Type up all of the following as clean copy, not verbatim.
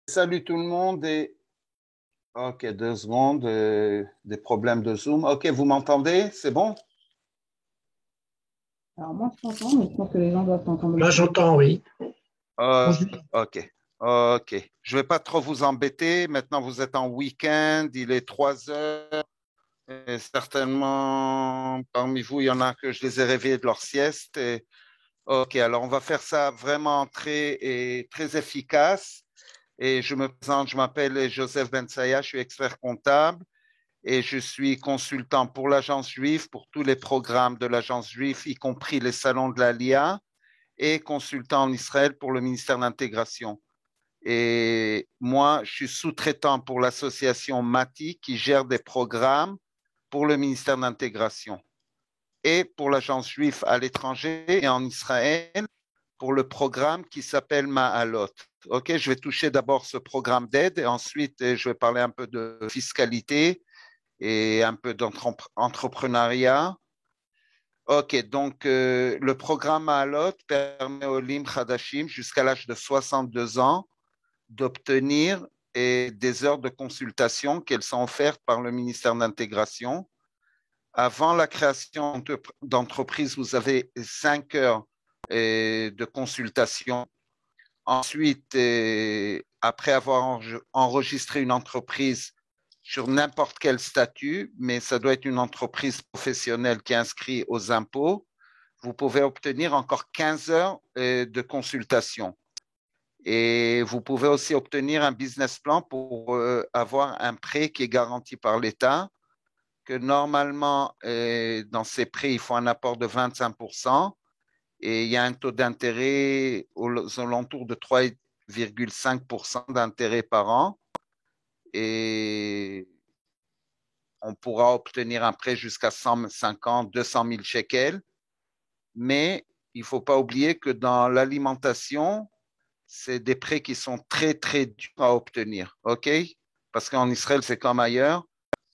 Salut tout le monde et ok, 2 secondes, des problèmes de Zoom. Ok, vous m'entendez? C'est bon? Alors moi, je t'entends, mais je pense que les gens doivent t'entendre Là, aussi. j'entends, oui. Euh, Bonjour. ok, ok. Je vais pas trop vous embêter. Maintenant, vous êtes en week-end, il est 3 heures. Et certainement, parmi vous, il y en a que je les ai réveillés de leur sieste. Ok, alors on va faire ça vraiment très efficace. Et je me présente, je m'appelle Joseph Bensaya, je suis expert comptable. Et je suis consultant pour l'agence juive, pour tous les programmes de l'agence juive, y compris les salons de l'ALIA, et consultant en Israël pour le ministère de l'Intégration. Et moi, je suis sous-traitant pour l'association MATI qui gère des programmes pour le ministère de l'Intégration et pour l'agence juive à l'étranger et en Israël pour le programme qui s'appelle Ma'alot. OK, je vais toucher d'abord ce programme d'aide et ensuite je vais parler un peu de fiscalité et un peu d'entrepreneuriat. Ok, donc le programme Ma'alot permet aux Lim Hadashim jusqu'à l'âge de 62 ans d'obtenir des heures de consultation qu'elles sont offertes par le ministère de l'Intégration. Avant la création d'entreprise, vous avez 5 heures de consultation. Ensuite, après avoir enregistré une entreprise, sur n'importe quel statut, mais ça doit être une entreprise professionnelle qui est inscrite aux impôts, vous pouvez obtenir encore 15 heures de consultation. Et vous pouvez aussi obtenir un business plan pour avoir un prêt qui est garanti par l'État, que normalement, dans ces prêts, il faut un apport de 25% et il y a un taux d'intérêt aux alentours de 3,5% d'intérêt par an. Et on pourra obtenir un prêt jusqu'à 150, 200 000 shekels. Mais il ne faut pas oublier que dans l'alimentation, c'est des prêts qui sont très durs à obtenir. OK? Parce qu'en Israël, c'est comme ailleurs.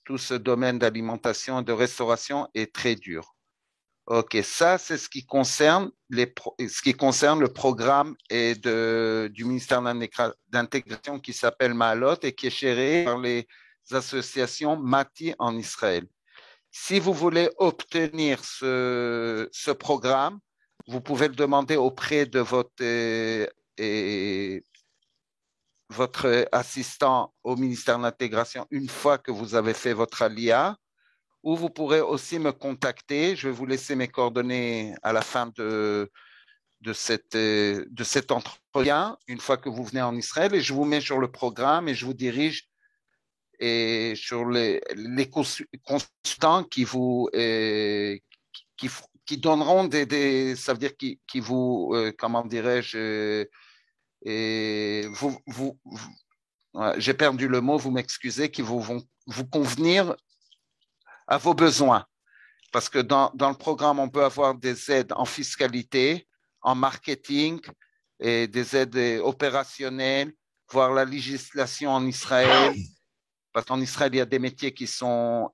Tout ce domaine d'alimentation et de restauration est très dur. OK, ça, c'est ce qui concerne le programme du ministère d'intégration qui s'appelle Maalot et qui est géré par les associations Mati en Israël. Si vous voulez obtenir ce programme, vous pouvez le demander auprès de votre assistant au ministère de l'Intégration une fois que vous avez fait votre ALIA, ou vous pourrez aussi me contacter. Je vais vous laisser mes coordonnées à la fin de cet entretien, une fois que vous venez en Israël, et je vous mets sur le programme et je vous dirige sur les consultants qui, qui donneront ça veut dire qui vous, comment dirais-je, j'ai perdu le mot, vous m'excusez, qui vont vous convenir à vos besoins. Parce que dans le programme, on peut avoir des aides en fiscalité, en marketing et des aides opérationnelles, voir la législation en Israël, parce qu'en Israël, il y a des métiers qui sont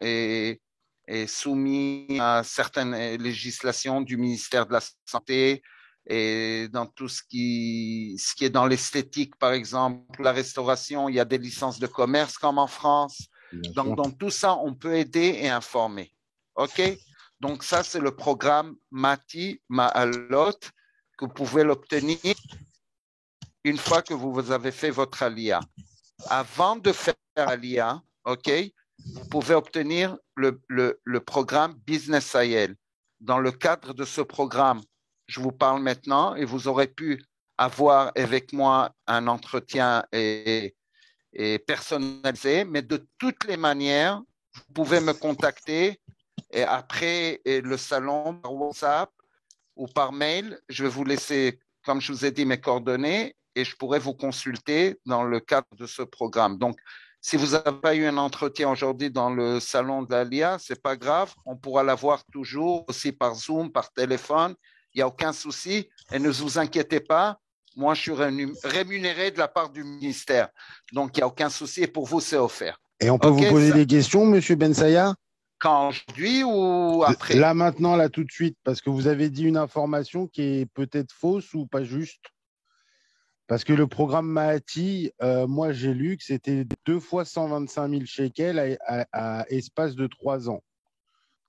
soumis à certaines législations du ministère de la Santé et dans tout ce qui est dans l'esthétique, par exemple, la restauration, il y a des licences de commerce comme en France. Bien Donc, sûr. dans tout ça, on peut aider et informer. OK? Donc, ça, c'est le programme Mati Ma'alot que vous pouvez l'obtenir une fois que vous avez fait votre ALIA. Avant de faire l'ALIA, OK, vous pouvez obtenir le programme Business Sahel. Dans le cadre de ce programme, je vous parle maintenant et vous aurez pu avoir avec moi un entretien et personnalisé, mais de toutes les manières, vous pouvez me contacter et après le salon par WhatsApp ou par mail. Je vais vous laisser, comme je vous ai dit, mes coordonnées et je pourrai vous consulter dans le cadre de ce programme. Donc, si vous n'avez pas eu un entretien aujourd'hui dans le salon de l'ALIA, ce n'est pas grave. On pourra l'avoir toujours aussi par Zoom, par téléphone. Il n'y a aucun souci. Et ne vous inquiétez pas, moi, je suis rémunéré de la part du ministère. Donc, il n'y a aucun souci. Et pour vous, c'est offert. Et on peut OK, vous poser ça, des questions, Monsieur Bensaya? quand aujourd'hui ou après? Là, maintenant, là, tout de suite, parce que vous avez dit une information qui est peut-être fausse ou pas juste. Parce que le programme Mahati, moi, j'ai lu que c'était 2 fois 125 000 shekels à espace de 3 ans.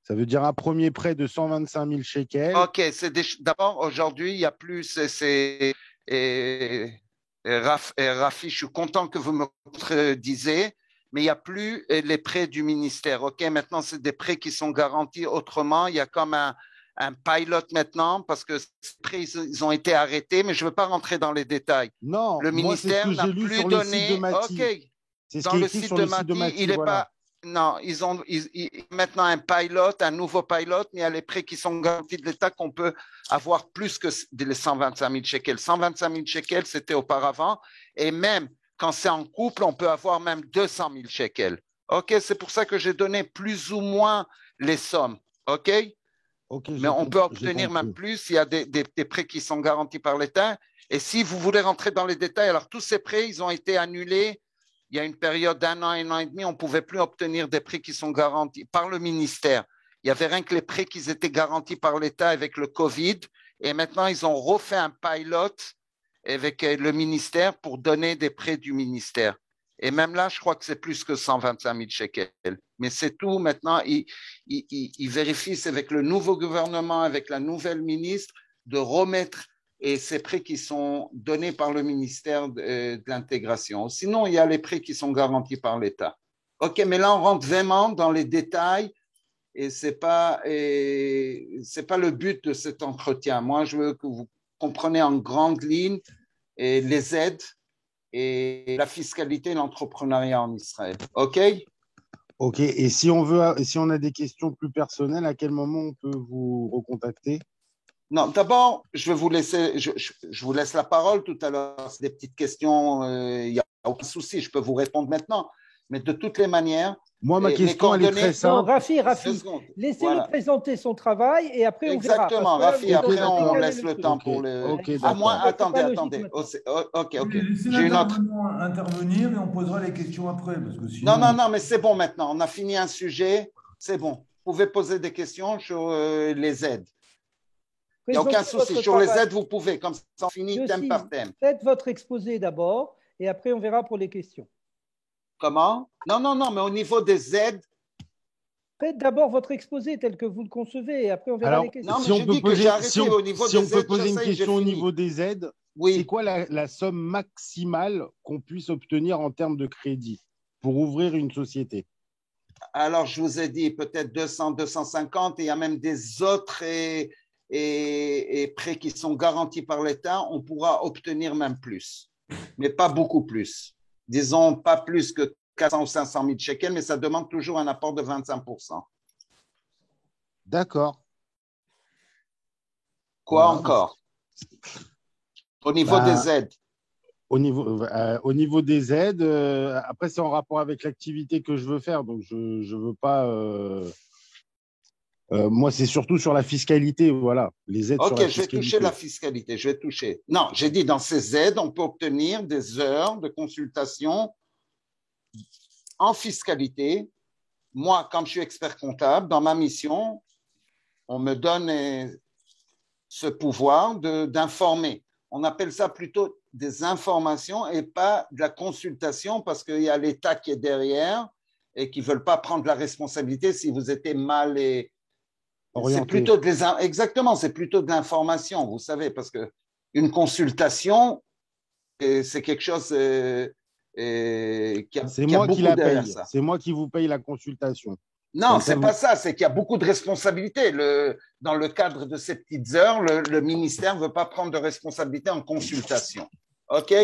Ça veut dire un premier prêt de 125 000 shekels. Ok, d'abord, aujourd'hui, il n'y a plus. Rafi, je suis content que vous me contredisiez, mais il n'y a plus les prêts du ministère. Ok, maintenant, c'est des prêts qui sont garantis autrement. Il y a comme un pilot maintenant parce que ces prêts, ils ont été arrêtés, mais je ne veux pas rentrer dans les détails. Non, Le moi, c'est ce ministère que n'a j'ai lu plus sur le site de donné. Ok, Mahati. C'est ce dans qui est le écrit site sur de le site de Mati, Mahati, il n'est voilà. pas. Non, ils ont maintenant un pilot, un nouveau pilot, mais il y a les prêts qui sont garantis de l'État qu'on peut avoir plus que les 125 000 shekels. 125 000 shekels, c'était auparavant. Et même quand c'est en couple, on peut avoir même 200 000 shekels. OK, c'est pour ça que j'ai donné plus ou moins les sommes. OK? Ok, Mais on peut j'ai obtenir même compris. plus. Il y a des prêts qui sont garantis par l'État. Et si vous voulez rentrer dans les détails, alors tous ces prêts, ils ont été annulés. Il y a une période d'un an et demi, on ne pouvait plus obtenir des prêts qui sont garantis par le ministère. Il y avait rien que les prêts qui étaient garantis par l'État avec le Covid. Et maintenant, ils ont refait un pilot avec le ministère pour donner des prêts du ministère. Et même là, je crois que c'est plus que 125 000 shekels. Mais c'est tout. Maintenant, ils vérifient, c'est avec le nouveau gouvernement, avec la nouvelle ministre, de remettre et ces prêts qui sont donnés par le ministère de l'intégration. Sinon, il y a les prêts qui sont garantis par l'État. OK, mais là, on rentre vraiment dans les détails et c'est pas le but de cet entretien. Moi, je veux que vous compreniez en grande ligne les aides et la fiscalité et l'entrepreneuriat en Israël. OK? Ok, et si on a des questions plus personnelles, à quel moment on peut vous recontacter? Non, d'abord, je vais vous laisser, je vous laisse la parole tout à l'heure. C'est des petites questions, il n'y a aucun souci, je peux vous répondre maintenant. Mais de toutes les manières, Moi, ma mes question, elle est très coordonnées, Non, simple. Rafi, 2 secondes. laissez-le Voilà. présenter son travail et après on verra. Parce Exactement, que là, vous Rafi. êtes Ok, en Après, train de on d'accord. décaler laisse le le truc. temps Ok, pour le. ok, À moins, d'accord. C'est pas attendez, logique attendez. maintenant. Ok, ok. Laissez J'ai une autre. l'intervenant intervenir et on posera les questions après, parce que Non, non, sinon. non, mais c'est bon maintenant. On a fini un sujet. C'est bon. Vous pouvez poser des questions sur les aides. Il n'y a aucun Présentez souci. votre Sur les travail. aides, vous pouvez. Comme ça, on finit thème Yossi, par thème. faites votre exposé d'abord et après on verra pour les questions. Comment? Non, non, non, mais au niveau des aides, Faites d'abord votre exposé tel que vous le concevez et après on verra les Alors, questions. non, mais j'ai dit que j'ai arrêté au niveau si on des peut aides. poser une Ça y est, j'ai question au fini. niveau des aides, c'est Oui. quoi la somme maximale qu'on puisse obtenir en termes de crédit pour ouvrir une société? Alors, je vous ai dit peut-être 200, 250, et il y a même des autres et prêts qui sont garantis par l'État. On pourra obtenir même plus, mais pas beaucoup plus. Disons pas plus que 400 ou 500 000 shekels, mais ça demande toujours un apport de 25%. D'accord. Quoi Voilà. encore? Au niveau Bah, des aides. au niveau des aides, après, c'est en rapport avec l'activité que je veux faire. Donc, je ne veux pas. Moi, c'est surtout sur la fiscalité. Voilà. Les aides sur Ok, la je vais toucher la fiscalité. fiscalité. Je vais toucher. Non, j'ai dit dans ces aides, on peut obtenir des heures de consultation en fiscalité. Moi, comme je suis expert comptable, dans ma mission, on me donne ce pouvoir d'informer. On appelle ça plutôt des informations et pas de la consultation parce qu'il y a l'État qui est derrière et qui ne veulent pas prendre la responsabilité si vous étiez mal et c'est Orienté. plutôt exactement, c'est plutôt de l'information, vous savez, parce que une consultation, c'est quelque chose C'est qui a moi qui beaucoup la derrière paye. ça. C'est moi qui vous paye la consultation. Non, Comme ça, c'est pas ça. C'est qu'il y a beaucoup de responsabilités. Dans le cadre de ces petites heures, le ministère ne veut pas prendre de responsabilité en consultation. OK?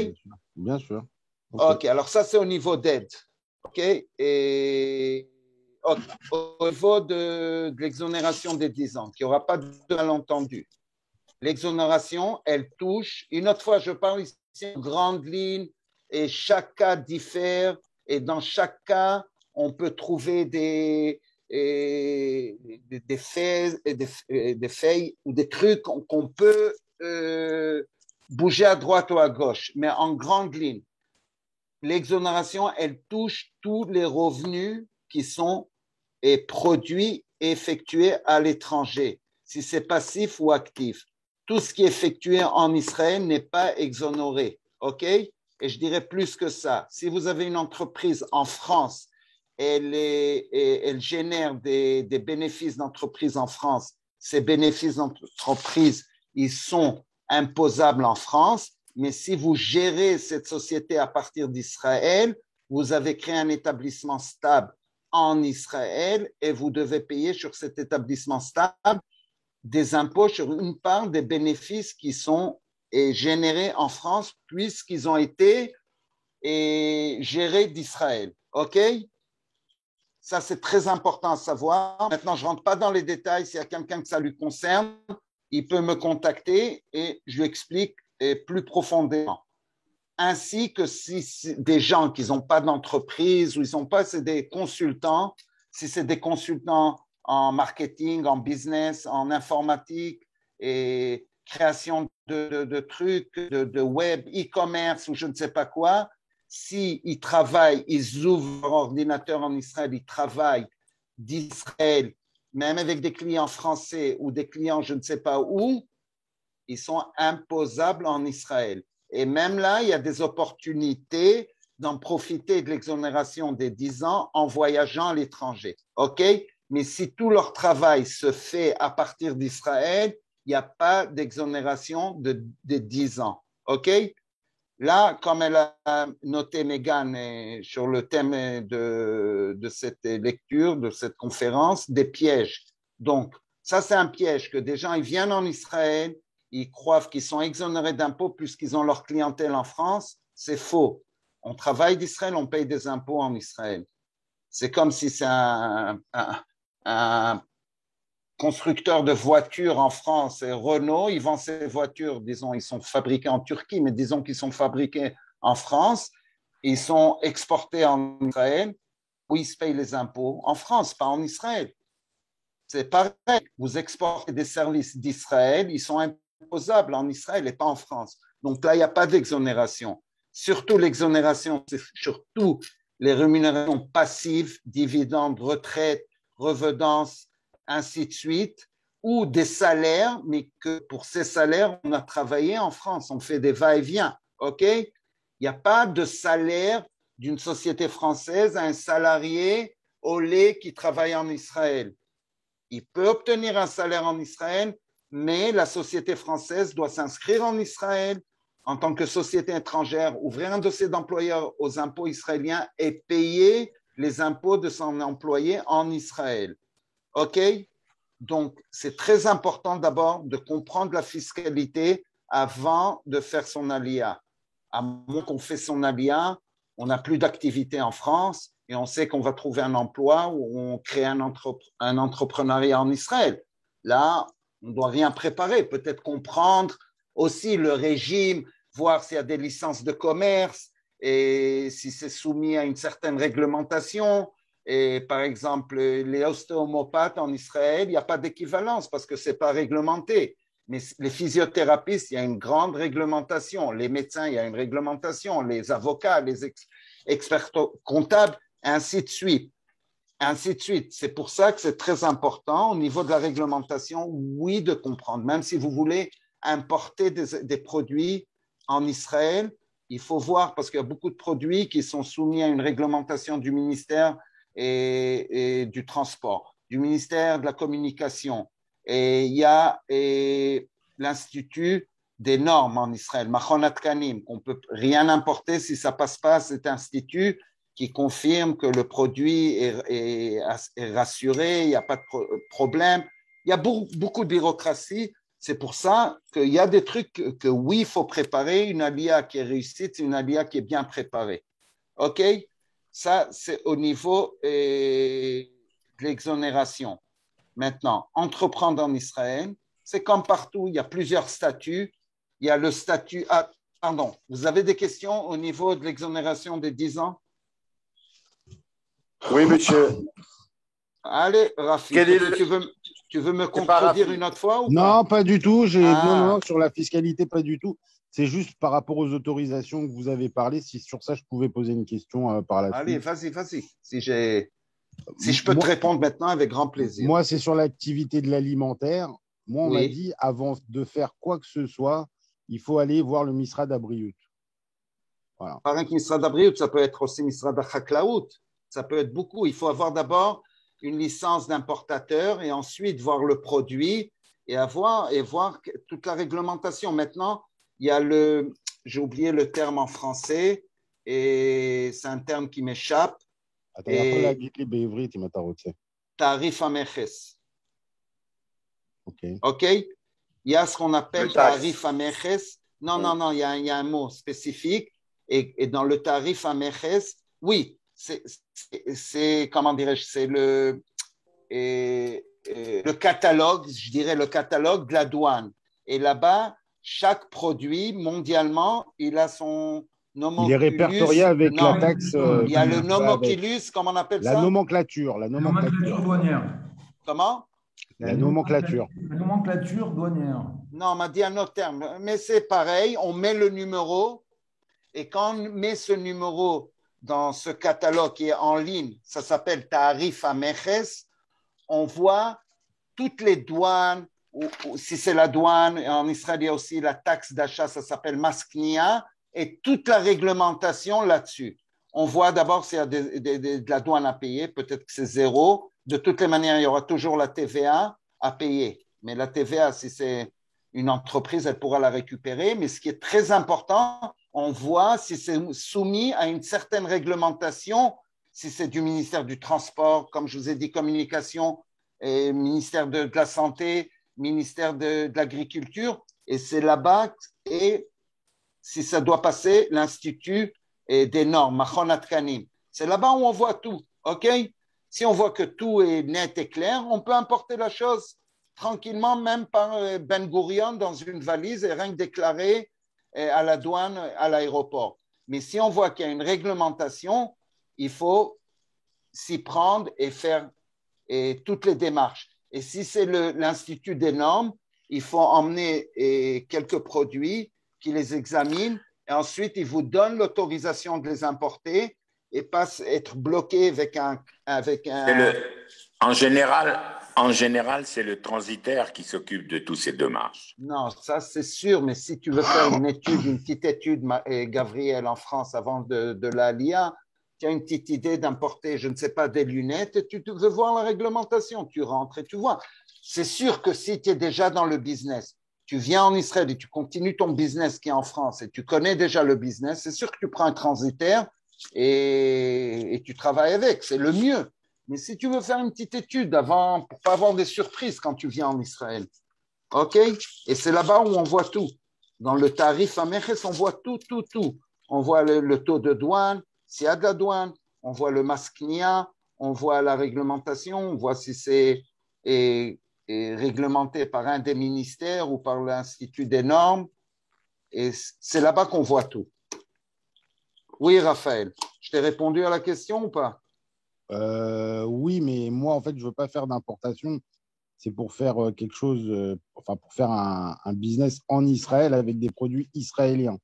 Bien sûr. OK. Alors, ça, c'est au niveau d'aide. OK? Et au niveau de l'exonération des 10 ans, qu'il n'y aura pas de malentendu. L'exonération, elle touche. Une autre fois, je parle ici en grande ligne et chaque cas diffère. Et dans chaque cas, on peut trouver des faits, des faits ou des trucs qu'on peut bouger à droite ou à gauche. Mais en grande ligne, l'exonération, elle touche tous les revenus qui sont produits et effectués à l'étranger, si c'est passif ou actif. Tout ce qui est effectué en Israël n'est pas exonéré. OK? Et je dirais plus que ça. Si vous avez une entreprise en France, elle génère des bénéfices d'entreprise en France. Ces bénéfices d'entreprise, ils sont imposables en France. Mais si vous gérez cette société à partir d'Israël, vous avez créé un établissement stable en Israël et vous devez payer sur cet établissement stable des impôts sur une part des bénéfices qui sont générés en France puisqu'ils ont été gérés d'Israël. OK? Ça, c'est très important à savoir. Maintenant, je ne rentre pas dans les détails. S'il y a quelqu'un que ça lui concerne, il peut me contacter et je lui explique plus profondément. Ainsi que si des gens qui n'ont pas d'entreprise ou ils n'ont pas, c'est des consultants. Si c'est des consultants en marketing, en business, en informatique et création de trucs, de web, e-commerce ou je ne sais pas quoi, s'ils travaillent, ils ouvrent leur ordinateur en Israël, ils travaillent d'Israël, même avec des clients français ou des clients je ne sais pas où, ils sont imposables en Israël. Et même là, il y a des opportunités d'en profiter de l'exonération des 10 ans en voyageant à l'étranger. OK? Mais si tout leur travail se fait à partir d'Israël, il n'y a pas d'exonération de 10 ans. OK? Là, comme elle a noté Megan sur le thème de cette lecture, de cette conférence, des pièges. Donc, ça, c'est un piège que des gens, ils viennent en Israël, ils croient qu'ils sont exonérés d'impôts puisqu'ils ont leur clientèle en France. C'est faux. On travaille d'Israël, on paye des impôts en Israël. C'est comme si c'est un constructeur de voitures en France, et Renault, ils vendent ces voitures, disons, ils sont fabriqués en Turquie, mais disons qu'ils sont fabriqués en France, ils sont exportés en Israël, où ils se payent les impôts en France, pas en Israël. C'est pareil, vous exportez des services d'Israël, ils sont imposables en Israël et pas en France. Donc là, il n'y a pas d'exonération. Surtout l'exonération, c'est surtout les rémunérations passives, dividendes, retraites, revedances, ainsi de suite, ou des salaires, mais que pour ces salaires, on a travaillé en France, on fait des va-et-vient, OK? Il n'y a pas de salaire d'une société française à un salarié au lait qui travaille en Israël. Il peut obtenir un salaire en Israël, mais la société française doit s'inscrire en Israël en tant que société étrangère, ouvrir un dossier d'employeur aux impôts israéliens et payer les impôts de son employé en Israël. OK? Donc, c'est très important d'abord de comprendre la fiscalité avant de faire son alia. À moins qu'on fait son alia, on n'a plus d'activité en France et on sait qu'on va trouver un emploi ou on crée un entrepreneuriat en Israël. Là, on ne doit rien préparer, peut-être comprendre aussi le régime, voir s'il y a des licences de commerce et si c'est soumis à une certaine réglementation. Et par exemple, les ostéomopathes en Israël, il n'y a pas d'équivalence parce que ce n'est pas réglementé. Mais les physiothérapeutes, il y a une grande réglementation. Les médecins, il y a une réglementation. Les avocats, les experts comptables, ainsi de suite. Ainsi de suite. C'est pour ça que c'est très important au niveau de la réglementation, oui, de comprendre. Même si vous voulez importer des produits en Israël, il faut voir parce qu'il y a beaucoup de produits qui sont soumis à une réglementation du ministère et du transport, du ministère de la communication. Et il y a l'Institut des normes en Israël, Machon Atkanim, qu'on ne peut rien importer si ça ne passe pas à cet institut qui confirme que le produit est rassuré, il n'y a pas de problème. Il y a beaucoup de bureaucratie. C'est pour ça qu'il y a des trucs que oui, il faut préparer. Une alia qui est réussie, c'est une alia qui est bien préparée. OK? Ça, c'est au niveau de l'exonération. Maintenant, entreprendre en Israël, c'est comme partout, il y a plusieurs statuts. Il y a le statut… Ah, pardon, vous avez des questions au niveau de l'exonération des 10 ans? Oui, monsieur. Allez, Rafi, tu veux me contredire une autre fois ou Non, pas du tout. Ah. Non, sur la fiscalité, pas du tout. C'est juste par rapport aux autorisations que vous avez parlé. Si sur ça, je pouvais poser une question par la Allez, suite. vas-y. Si je peux te répondre maintenant, avec grand plaisir. Moi, c'est sur l'activité de l'alimentaire. Moi, on m'a Oui. dit, avant de faire quoi que ce soit, il faut aller voir le Misrad à Briut. Voilà. Par exemple, Misrad Abriut, ça peut être aussi Misrad Chaklaout. Ça peut être beaucoup. Il faut avoir d'abord une licence d'importateur et ensuite voir le produit et voir toute la réglementation. Maintenant, il y a j'ai oublié le terme en français et c'est un terme qui m'échappe. אתה יכול להגיד לי בעברית אם אתה רוצה. Tarif המכס. אוקיי. OK? Il y a ce qu'on appelle tarif המכס. Non, non, non, il y a un mot spécifique. Et dans le tarif המכס, oui, c'est comment dirais-je, c'est le catalogue, je dirais le catalogue de la douane. Et là-bas, chaque produit mondialement, il a son nomoculus. Il est répertorié avec la taxe. Il y a le nomoculus, comment on appelle ça? La nomenclature. La nomenclature douanière. Comment? La nomenclature. La nomenclature douanière. Non, on m'a dit un autre terme. Mais c'est pareil, on met le numéro et quand on met ce numéro dans ce catalogue qui est en ligne, ça s'appelle Tarif HaMeches, on voit toutes les douanes, ou si c'est la douane, en Israël il y a aussi la taxe d'achat, ça s'appelle Masknia, et toute la réglementation là-dessus. On voit d'abord s'il y a de la douane à payer, peut-être que c'est zéro. De toutes les manières, il y aura toujours la TVA à payer. Mais la TVA, si c'est une entreprise, elle pourra la récupérer. Mais ce qui est très important, on voit si c'est soumis à une certaine réglementation, si c'est du ministère du Transport, comme je vous ai dit, communication, et ministère de la Santé, ministère de l'Agriculture. Et c'est là-bas, et si ça doit passer, l'Institut des normes, Machon Atkanim. C'est là-bas où on voit tout, OK? Si on voit que tout est net et clair, on peut importer la chose tranquillement, même par Ben Gurion dans une valise et rien que déclaré à la douane, à l'aéroport. Mais si on voit qu'il y a une réglementation, il faut s'y prendre et faire toutes les démarches. Et si c'est l'Institut des normes, il faut emmener quelques produits qui les examinent et ensuite ils vous donnent l'autorisation de les importer et pas être bloqué avec un... En général, c'est le transitaire qui s'occupe de toutes ces démarches. Non, ça c'est sûr, mais si tu veux faire une petite étude, Gabriel, en France, avant de l'ALIA, tu as une petite idée d'importer, je ne sais pas, des lunettes, et tu veux voir la réglementation, tu rentres et tu vois. C'est sûr que si tu es déjà dans le business, tu viens en Israël et tu continues ton business qui est en France et tu connais déjà le business, c'est sûr que tu prends un transitaire et tu travailles avec, c'est le mieux. Mais si tu veux faire une petite étude avant, pour pas avoir des surprises quand tu viens en Israël, OK? Et c'est là-bas où on voit tout. Dans le tarif HaMeches, on voit tout. On voit le taux de douane, s'il y a de la douane, on voit le masknia, on voit la réglementation, on voit si c'est réglementé par un des ministères ou par l'Institut des normes. Et c'est là-bas qu'on voit tout. Oui, Raphaël, je t'ai répondu à la question ou pas? Oui, mais moi, en fait, je ne veux pas faire d'importation. C'est pour faire quelque chose, pour faire un business en Israël avec des produits israéliens.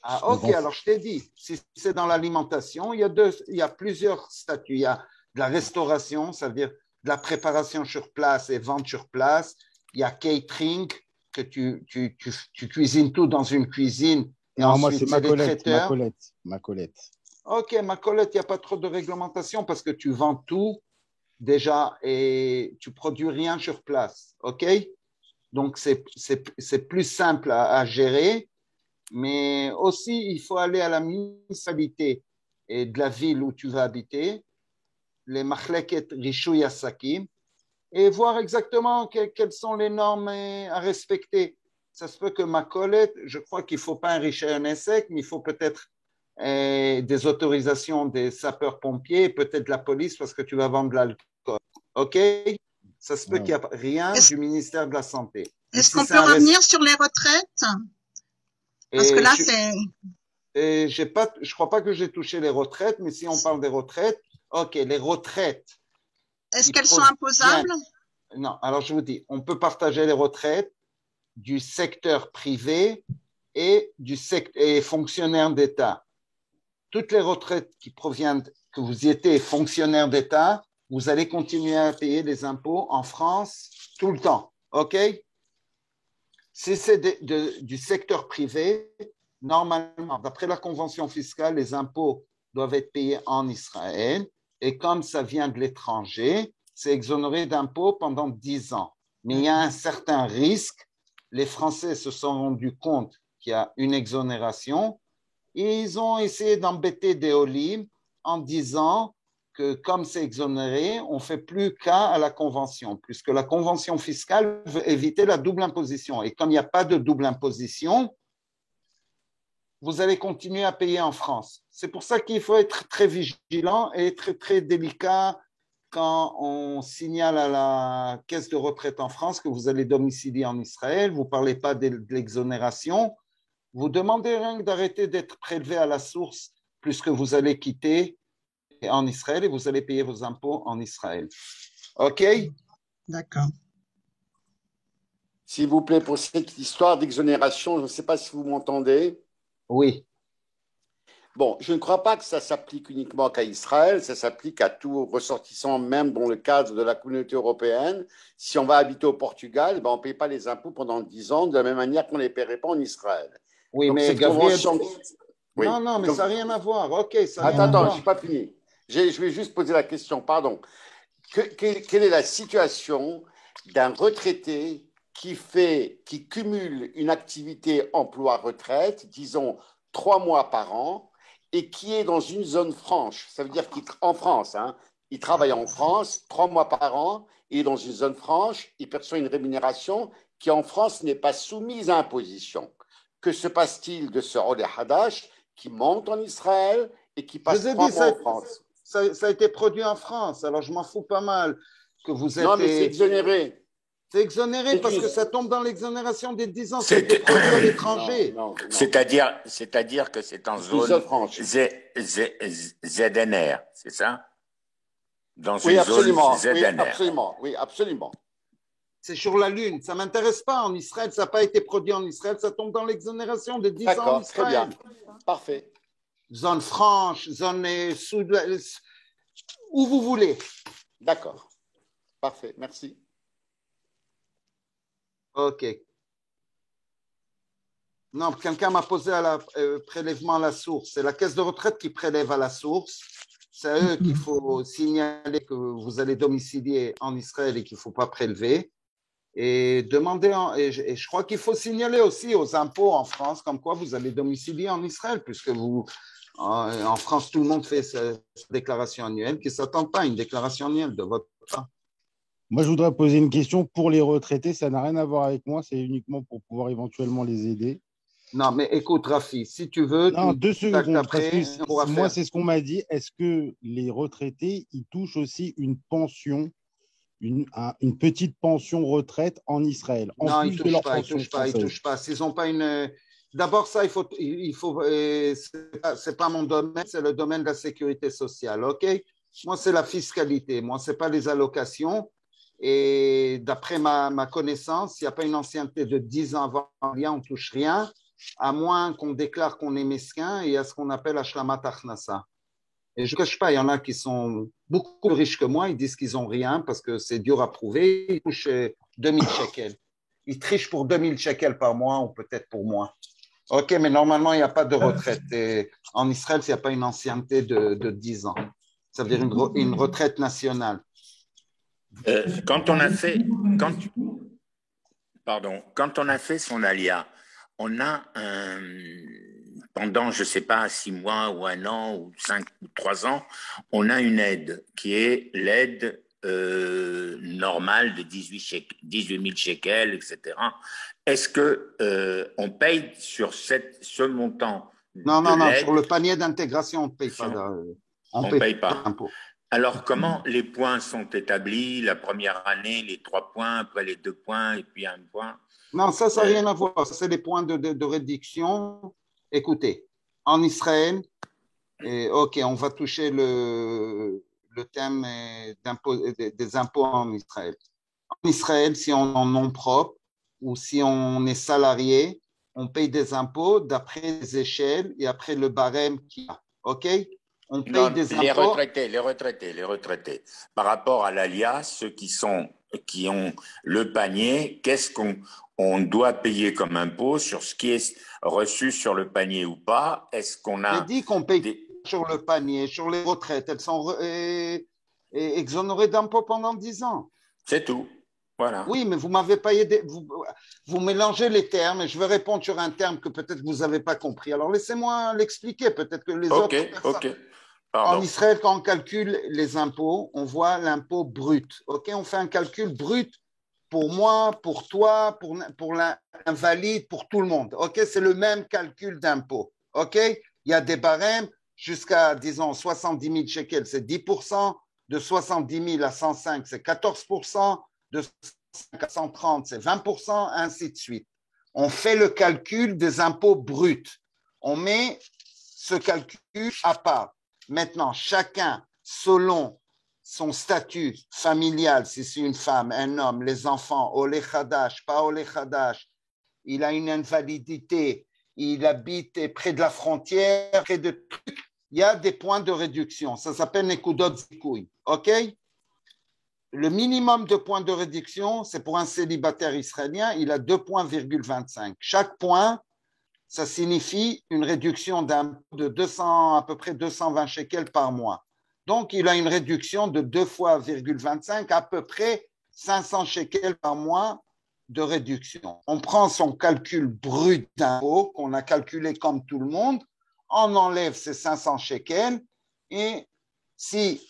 Ah, OK, alors je t'ai dit, si c'est dans l'alimentation, il y a plusieurs statuts. Il y a de la restauration, ça veut dire de la préparation sur place et vente sur place. Il y a catering, que tu cuisines tout dans une cuisine. Et non, ensuite, moi, c'est ma collette. OK, ma collette, il n'y a pas trop de réglementation parce que tu vends tout déjà et tu produis rien sur place. OK? Donc, c'est plus simple à gérer. Mais aussi, il faut aller à la municipalité et de la ville où tu vas habiter, les Machleket Rishuy Asakim, et voir exactement quelles sont les normes à respecter. Ça se peut que ma collette, je crois qu'il ne faut pas un Rishon Esek, mais il faut peut-être des autorisations des sapeurs-pompiers, peut-être de la police parce que tu vas vendre de l'alcool. OK? Ça se peut qu'il n'y a rien du ministère de la Santé. Est-ce qu'on peut revenir sur les retraites? Parce que là, je ne crois pas que j'ai touché les retraites, mais si on parle des retraites, OK, les retraites. Est-ce qu'elles sont imposables? Non, alors je vous dis, on peut partager les retraites du secteur privé et fonctionnaire d'État. Toutes les retraites qui proviennent, que vous y étiez fonctionnaire d'État, vous allez continuer à payer des impôts en France tout le temps. OK? Si c'est du secteur privé, normalement, d'après la convention fiscale, les impôts doivent être payés en Israël. Et comme ça vient de l'étranger, c'est exonéré d'impôts pendant 10 ans. Mais il y a un certain risque. Les Français se sont rendus compte qu'il y a une exonération et ils ont essayé d'embêter des Olim en disant que comme c'est exonéré, on ne fait plus cas à la convention, puisque la convention fiscale veut éviter la double imposition. Et comme il n'y a pas de double imposition, vous allez continuer à payer en France. C'est pour ça qu'il faut être très vigilant et très, très délicat quand on signale à la caisse de retraite en France que vous allez domicilier en Israël. Vous ne parlez pas de l'exonération. Vous demandez rien que d'arrêter d'être prélevé à la source puisque vous allez quitter en Israël et vous allez payer vos impôts en Israël. OK? D'accord. S'il vous plaît, pour cette histoire d'exonération, je ne sais pas si vous m'entendez. Oui. Bon, je ne crois pas que ça s'applique uniquement qu'à Israël, ça s'applique à tout ressortissant, même dans le cadre de la communauté européenne. Si on va habiter au Portugal, ben on ne paye pas les impôts pendant 10 ans de la même manière qu'on ne les paierait pas en Israël. Oui, donc, mais Gabriel... Oui. Non, mais ça n'a rien à voir. OK, ça n'a rien Attends, à voir. je n'ai pas fini. Je vais juste poser la question, pardon. Quelle est la situation d'un retraité qui cumule une activité emploi-retraite, disons 3 mois par an, et qui est dans une zone franche? Ça veut dire qu'en France, hein, il travaille en France 3 mois par an, il est dans une zone franche, il perçoit une rémunération qui en France n'est pas soumise à imposition. Que se passe-t-il de ce Oleh Hadash qui monte en Israël et qui passe 3 mois en France? Ça a été produit en France, alors je m'en fous pas mal que vous êtes... Non, mais c'est exonéré. C'est exonéré parce que ça tombe dans l'exonération des 10 ans. C'est produit à l'étranger. C'est-à-dire que c'est en zone ZNR, c'est ça? Dans une zone ZNR. Oui, absolument. C'est sur la Lune. Ça ne m'intéresse pas en Israël. Ça n'a pas été produit en Israël. Ça tombe dans l'exonération de 10 ans en Israël. Très bien. Parfait. Zone franche, zone où vous voulez. D'accord. Parfait. Merci. OK. Non, quelqu'un m'a posé à la prélèvement à la source. C'est la caisse de retraite qui prélève à la source. C'est à eux qu'il faut signaler que vous allez domicilier en Israël et qu'il ne faut pas prélever. Et demander, et je crois qu'il faut signaler aussi aux impôts en France comme quoi vous allez domicilier en Israël, puisque en France, tout le monde fait sa déclaration annuelle, qui ne s'attend pas à une déclaration annuelle de votre part. Moi, je voudrais poser une question pour les retraités. Ça n'a rien à voir avec moi. C'est uniquement pour pouvoir éventuellement les aider. Non, mais écoute, Rafi, si tu veux... Non, 2 secondes. Après, moi, c'est ce qu'on m'a dit. Est-ce que les retraités, ils touchent aussi une pension, une petite pension retraite en Israël? Non, ils ne touchent pas. S'ils n'ont pas une... D'abord, ça, c'est pas mon domaine, c'est le domaine de la sécurité sociale, OK? Moi, c'est la fiscalité. Moi, ce n'est pas les allocations. Et d'après ma connaissance, s'il n'y a pas une ancienneté de 10 ans avant rien, on ne touche rien, à moins qu'on déclare qu'on est mesquin, et il y a ce qu'on appelle Ashlamat Achnasa. Et je ne cache pas, il y en a qui sont beaucoup plus riches que moi, ils disent qu'ils n'ont rien parce que c'est dur à prouver, ils touchent 2000 shekels. Ils trichent pour 2000 shekels par mois ou peut-être pour moins. OK, mais normalement, il n'y a pas de retraite. Et en Israël, s'il n'y a pas une ancienneté de 10 ans. Ça veut dire une retraite nationale. Quand on a fait son alia, on a pendant, je ne sais pas, 6 mois ou 1 an ou 5 ou 3 ans, on a une aide qui est l'aide normale de 18 000 shekels, etc. Est-ce qu'on paye sur ce montant? Non, sur le panier d'intégration, on ne paye pas. On ne paye pas. Alors, comment les points sont établis? La première année, les 3 points, après les 2 points, et puis 1 point? Non, ça n'a rien à voir. Ça, c'est les points de réduction. Écoutez, en Israël, OK, on va toucher le thème des impôts en Israël. En Israël, si on est en nom propre ou si on est salarié, on paye des impôts d'après les échelles et après le barème qu'il y a. OK? On paye des impôts. Les retraités. Par rapport à l'ALIA, ceux qui ont le panier, qu'est-ce qu'on on doit payer comme impôt sur ce qui est reçu sur le panier ou pas? Est-ce qu'on J'ai a dit qu'on paye des... sur le panier, sur les retraites. Elles sont exonérées d'impôts pendant 10 ans. C'est tout. Voilà. Oui, mais vous m'avez pas aidé. Vous mélangez les termes et je vais répondre sur un terme que peut-être vous n'avez pas compris. Alors laissez-moi l'expliquer. Peut-être que les autres personnes. Ok. En Pardon. Israël, quand on calcule les impôts, on voit l'impôt brut. Ok, on fait un calcul brut pour moi, pour toi, pour l'invalide, pour tout le monde. Ok, c'est le même calcul d'impôt. Ok, il y a des barèmes jusqu'à, disons, 70 000 shekels, c'est 10%. De 70 000 à 105, c'est 14%. De 105 à 130, c'est 20%, ainsi de suite. On fait le calcul des impôts bruts. On met ce calcul à part. Maintenant, chacun, selon son statut familial, si c'est une femme, un homme, les enfants, olé chadash, pas olé chadash, il a une invalidité, il habite près de la frontière, près de trucs, il y a des points de réduction. Ça s'appelle nekudot zikouy. OK? Le minimum de points de réduction, c'est pour un célibataire israélien, il a 2,25 points. Chaque point, ça signifie une réduction de 200, à peu près 220 shekels par mois. Donc, il a une réduction de 2 fois 0,25, à peu près 500 shekels par mois de réduction. On prend son calcul brut d'impôt, qu'on a calculé comme tout le monde, on enlève ces 500 shekels, et si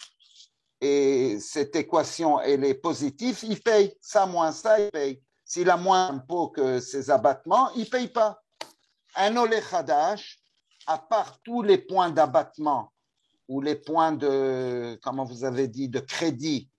cette équation elle est positive, il paye. Ça moins ça, il paye. S'il a moins d'impôt que ses abattements, il ne paye pas. Un olé chadash, à part tous les points d'abattement ou les points de, comment vous avez dit, de crédit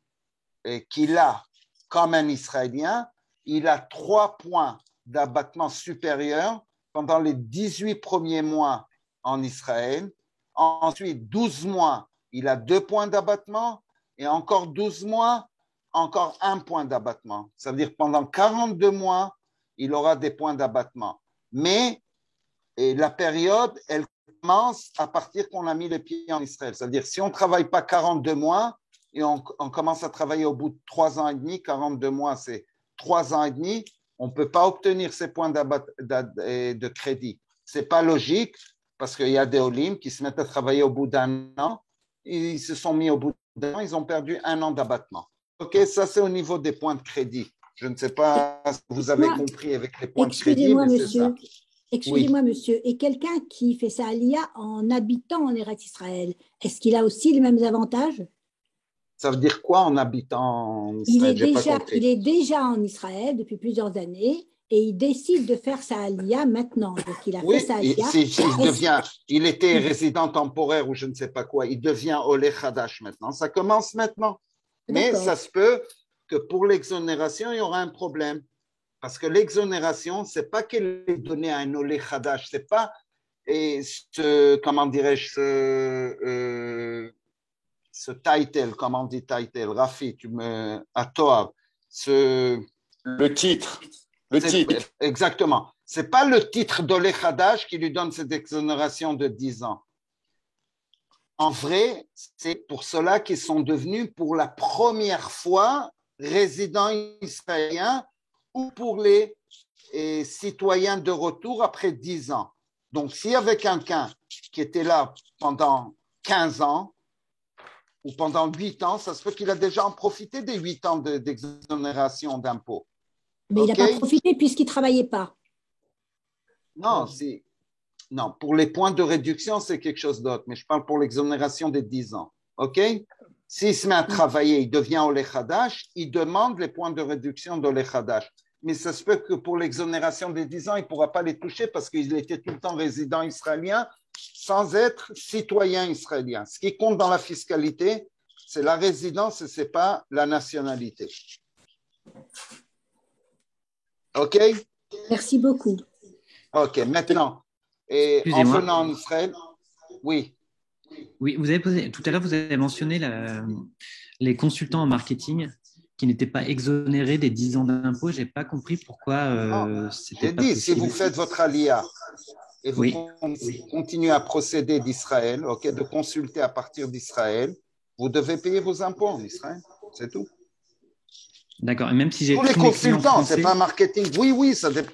qu'il a comme un Israélien, il a 3 points d'abattement supérieurs pendant les 18 premiers mois en Israël. Ensuite, 12 mois, il a 2 points d'abattement et encore 12 mois, encore 1 point d'abattement. Ça veut dire que pendant 42 mois, il aura des points d'abattement. Mais la période, elle commence à partir qu'on a mis les pieds en Israël. C'est-à-dire, si on ne travaille pas 42 mois et on commence à travailler au bout de 3 ans et demi, 42 mois, c'est 3 ans et demi, on ne peut pas obtenir ces points de crédit. Ce n'est pas logique parce qu'il y a des Olim qui se mettent à travailler au bout d'1 an. Ils se sont mis au bout d'un an, ils ont perdu 1 an d'abattement. OK, ça c'est au niveau des points de crédit. Je ne sais pas si vous avez compris avec les points de crédit, mais c'est ça. Excusez-moi, monsieur. Et quelqu'un qui fait sa alia en habitant en Eretz Israël, est-ce qu'il a aussi les mêmes avantages? Ça veut dire quoi en habitant en Israël? Il est déjà en Israël depuis plusieurs années et il décide de faire sa alia maintenant. Donc, il a fait sa alia. Il était résident temporaire ou je ne sais pas quoi. Il devient olé chadash maintenant. Ça commence maintenant. Mais ça se peut que pour l'exonération, il y aura un problème. Parce que l'exonération, ce n'est pas qu'elle est donnée à un olé chadash. Ce n'est pas, comment dirais-je, ce title, comment on dit title, Rafi, à toi, le titre. Exactement. Ce n'est pas le titre d'olé chadash qui lui donne cette exonération de 10 ans. En vrai, c'est pour cela qu'ils sont devenus pour la première fois résidents israéliens ou pour les citoyens de retour après 10 ans. Donc, s'il y avait quelqu'un qui était là pendant 15 ans ou pendant 8 ans, ça se peut qu'il a déjà en profité des 8 ans d'exonération d'impôts. Mais il n'a pas profité puisqu'il ne travaillait pas. Non, pour les points de réduction, c'est quelque chose d'autre. Mais je parle pour l'exonération des 10 ans. OK? S'il se met à travailler, il devient olé chadash, il demande les points de réduction d'olé chadash. Mais ça se peut que pour l'exonération des 10 ans, il ne pourra pas les toucher parce qu'il était tout le temps résident israélien sans être citoyen israélien. Ce qui compte dans la fiscalité, c'est la résidence et ce n'est pas la nationalité. OK? Merci beaucoup. OK, maintenant, en venant en Israël, oui. Oui, tout à l'heure, vous avez mentionné les consultants en marketing qui n'étaient pas exonérés des 10 ans d'impôt. Je n'ai pas compris pourquoi c'était J'ai pas dit, possible. si vous faites votre alia et vous continuez à procéder d'Israël, de consulter à partir d'Israël, vous devez payer vos impôts en Israël. C'est tout. D'accord. Et même si j'ai tous les tous mes clients consultants, français, c'est pas un marketing. Oui, oui, ça dépend.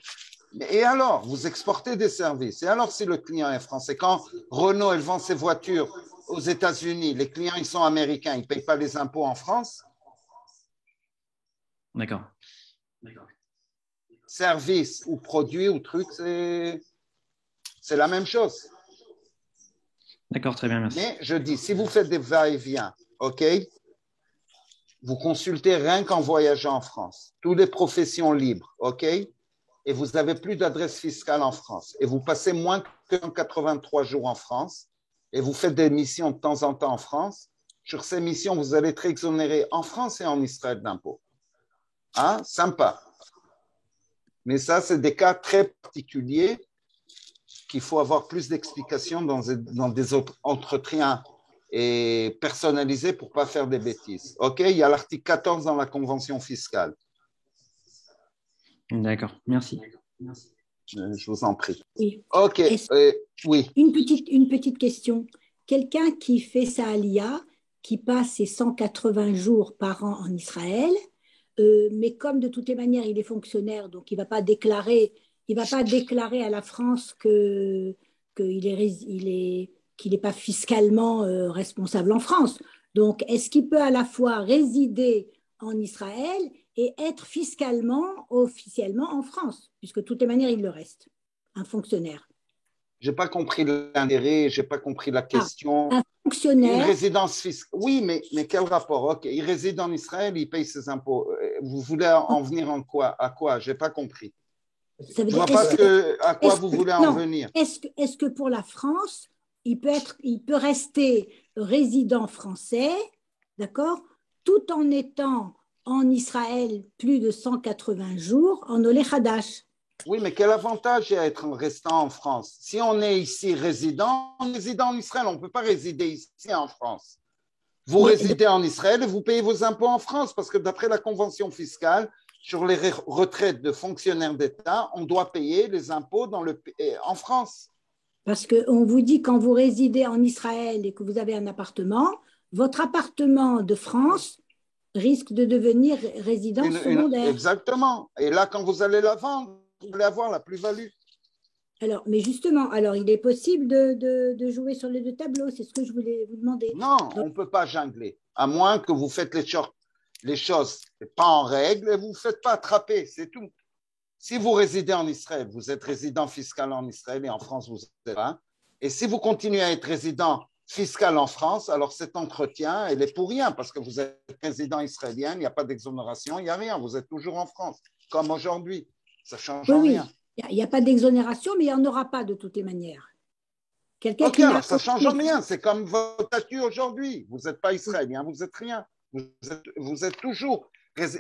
Et alors, vous exportez des services. Et alors, si le client est français, quand Renault, elle vend ses voitures aux États-Unis, les clients, ils sont américains, ils ne payent pas les impôts en France. D'accord. Service ou produit ou truc, c'est la même chose. D'accord, très bien, merci. Mais je dis, si vous faites des va-et-vient, OK, vous consultez rien qu'en voyageant en France, toutes les professions libres, OK, et vous n'avez plus d'adresse fiscale en France, et vous passez moins que 83 jours en France, et vous faites des missions de temps en temps en France, sur ces missions, vous allez être exonéré en France et en Israël d'impôts. Hein? Sympa. Mais ça, c'est des cas très particuliers qu'il faut avoir plus d'explications dans des entretiens et personnalisés pour ne pas faire des bêtises. OK? Il y a l'article 14 dans la Convention fiscale. D'accord, merci. Je vous en prie. Oui. OK, oui. Une petite question. Quelqu'un qui fait sa alia, qui passe ses 180 jours par an en Israël, mais comme de toutes les manières, il est fonctionnaire, donc il ne va pas déclarer à la France qu'il n'est pas fiscalement responsable en France. Donc, est-ce qu'il peut à la fois résider en Israël et être officiellement en France, puisque de toutes les manières, il le reste, un fonctionnaire? Je n'ai pas compris l'intérêt, je n'ai pas compris la question. Un fonctionnaire. Une résidence fiscale. Oui, mais quel rapport? OK, il réside en Israël, il paye ses impôts. Vous voulez en venir à quoi? Je n'ai pas compris. Je ne vois pas à quoi vous voulez en venir. Est-ce que pour la France, il peut rester résident français, d'accord, tout en étant en Israël plus de 180 jours en Olé Hadash? Oui, mais quel avantage à être restant en France? Si on est ici résident, on réside en Israël. On ne peut pas résider ici en France. Vous résidez en Israël et vous payez vos impôts en France parce que d'après la convention fiscale, sur les retraites de fonctionnaires d'État, on doit payer les impôts en France. Parce qu'on vous dit quand vous résidez en Israël et que vous avez un appartement, votre appartement de France risque de devenir résidence secondaire. Exactement. Et là, quand vous allez la vendre, vous allez avoir la plus-value. Alors, mais justement, il est possible de jouer sur les deux tableaux. C'est ce que je voulais vous demander. Non, on ne peut pas jongler. À moins que vous faites les choses pas en règle et vous ne vous faites pas attraper, c'est tout. Si vous résidez en Israël, vous êtes résident fiscal en Israël et en France, vous êtes là. Et si vous continuez à être résident fiscal en France, alors cet entretien, il est pour rien parce que vous êtes résident israélien, il n'y a pas d'exonération, il n'y a rien. Vous êtes toujours en France, comme aujourd'hui. Ça ne change rien. Il n'y a pas d'exonération, mais il n'y en aura pas de toutes les manières. Ok, alors ça ne change rien. C'est comme votre statut aujourd'hui. Vous n'êtes pas israélien, vous n'êtes rien. Vous êtes toujours.